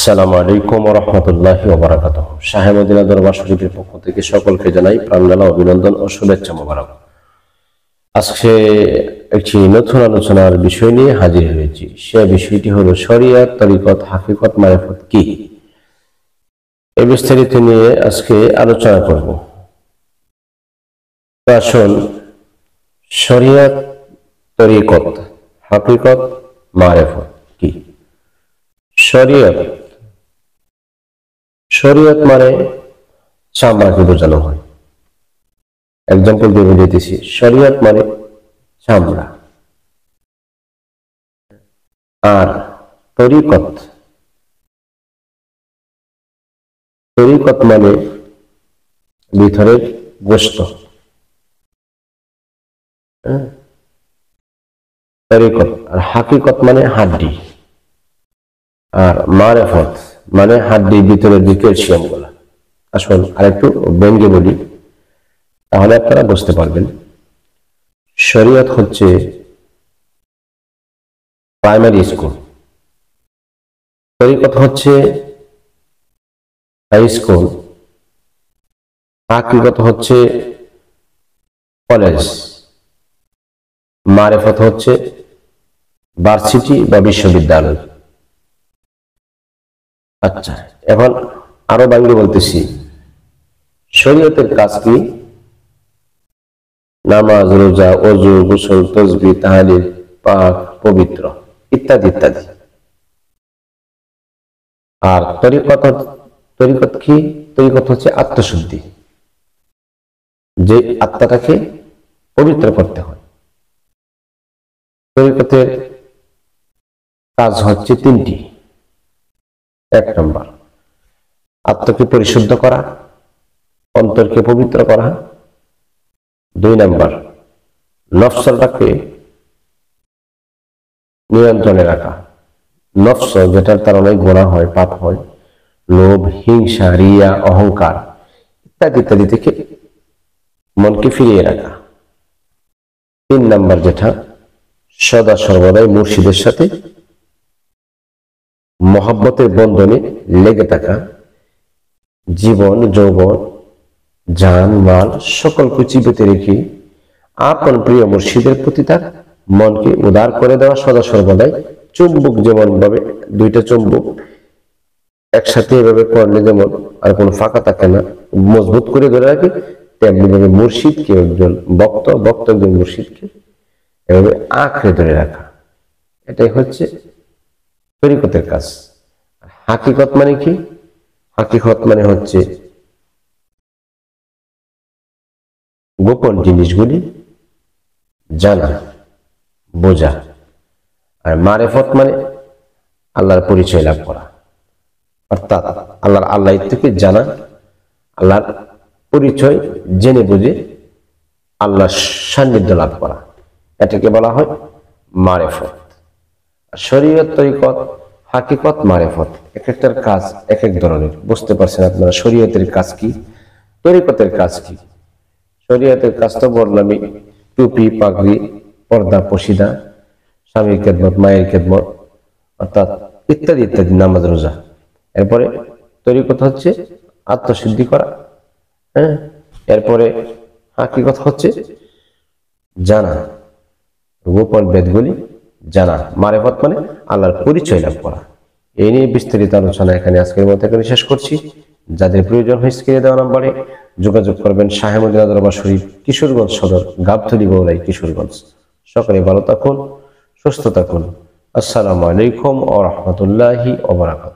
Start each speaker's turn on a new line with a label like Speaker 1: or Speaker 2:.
Speaker 1: আসসালামু আলাইকুম ওয়া রাহমাতুল্লাহি ওয়া বারাকাতুহু। শাহে মদিনা দরবার শরীফের পক্ষ থেকে সকলকে জানাই প্রাণঢালা অভিনন্দন ও শুভেচ্ছা মোবারক। আজকে একটি নতুন আলোচনার বিষয় নিয়ে হাজির হয়েছি। সে বিষয়টি হলো শরিয়ত, তরিকত, হাকিকত, মারিফত কি। এই বিস্তারিত নিয়ে আজকে আলোচনা করব। আসুন, শরিয়ত, তরিকত, হাকিকত, মারিফত কি। শরিয়ত মানে চামড়াকে বোঝানো হয়। এক্সাম্পল দিয়ে বুঝাইতেছি, শরিয়ত মানে চামড়া। আর তরিকত মানে ভিতরের গোশত। তরিকত। আর হাকিকত মানে হাড্ডি। আর মারিফত মানে হাড্ডির ভিতরের যে ক্যালসিয়াম গুলা। আসল আরেকটু ব্যঙ্গে বলি, তাহলে আপনারা বুঝতে পারবেন। শরিয়ত হচ্ছে প্রাইমারি স্কুল, তরিকত হচ্ছে হাই স্কুল, হাকিকত হচ্ছে কলেজ, মারিফত হচ্ছে ভার্সিটি বা বিশ্ববিদ্যালয়। আচ্ছা, এখন আরো বাংলা বলতেছি, শরীয়তের কাজ কি? নামাজ, রোজা, ওযু, গোসল, তাসবিহ, তাহলিল, পাক, পবিত্র ইত্যাদি ইত্যাদি। আর তরিকত কি? তরিকত হচ্ছে আত্মশুদ্ধি, যে আত্মাটাকে পবিত্র করতে হয়। তরিকতের কাজ হচ্ছে তিনটি। 1 নম্বর, আত্মাকে পরিশুদ্ধ করা, অন্তরকে পবিত্র করা। 2 নম্বর, নফসটাকে নিয়ন্ত্রণে রাখা। নফস যেটার তার অনেক গুনাহ হয়, পাপ হয়, লোভ, হিংসা, রিয়া, অহংকার ইত্যাদি ইত্যাদি থেকে মনকে ফিরিয়ে রাখা। 3 নম্বর, যেটা সদা সর্বদাই মুর্শিদের সাথে মহব্বতের বন্ধনে লেগে থাকা, জীবন, যৌবন, জান, মাল সকল কিছু পেতে রেখে আপন প্রিয় মুর্শিদের প্রতি তার মনকে উদার করে দেওয়া। সদা সর্বদাই চুম্বক, যেমন ভাবে 2টা চুম্বক একসাথে এভাবে করলে যেমন আর কোনো ফাঁকা থাকে না, মজবুত করে ধরে রাখে, তেমনি ভাবে মুর্শিদকে, একজন ভক্ত একজন মুর্শিদকে এভাবে আঁকড়ে ধরে রাখা। এটাই হচ্ছে তরিকতের কাজ। হাকিকত মানে কি? হাকিকত মানে হচ্ছে গোপন জিনিসগুলি জানা, বোঝা। আর মারিফত মানে আল্লাহর পরিচয় লাভ করা, অর্থাৎ আল্লাহ থেকে জানা, আল্লাহর পরিচয় জেনে বুঝে আল্লাহর সান্নিধ্য লাভ করা। এটাকে বলা হয় মারিফত। শরীয়ত, তরিকত, হাকিকত, মারিফত এক একটার কাজ এক এক ধরনের। বুঝতে পারছেন আপনারা শরীয়তের কাজ কি, তরিকতের কাজ কি। শরীয়তের কাজ তো বললামই, টুপি, পাগড়ি, পর্দা, পশিদা, স্বামীর খেদমত, মায়ের খেদমত, অর্থাৎ ইত্যাদি ইত্যাদি, নামাজ, রোজা। এরপরে তরিকত হচ্ছে আত্মশুদ্ধি করা। এরপরে হাকিকত হচ্ছে জানা, গোপন বেদগুলি জানা। মারিফত মানে আল্লাহর পরিচয় লাভ করা। এই নিয়ে বিস্তারিত আলোচনা এখানে আজকের মতো এখানে শেষ করছি। যাদের প্রয়োজন হয় স্ক্রিনে দেওয়া নাম্বারে যোগাযোগ করবেন। শাহে মদিনা দরবার শরীফ, কিশোরগঞ্জ সদর, গাবতলী, বগুড়া, কিশোরগঞ্জ। সকলে ভালো থাকুন, সুস্থ থাকুন। আসসালামু আলাইকুম ওয়া রাহমাতুল্লাহি ওয়া বারাকাতুহু।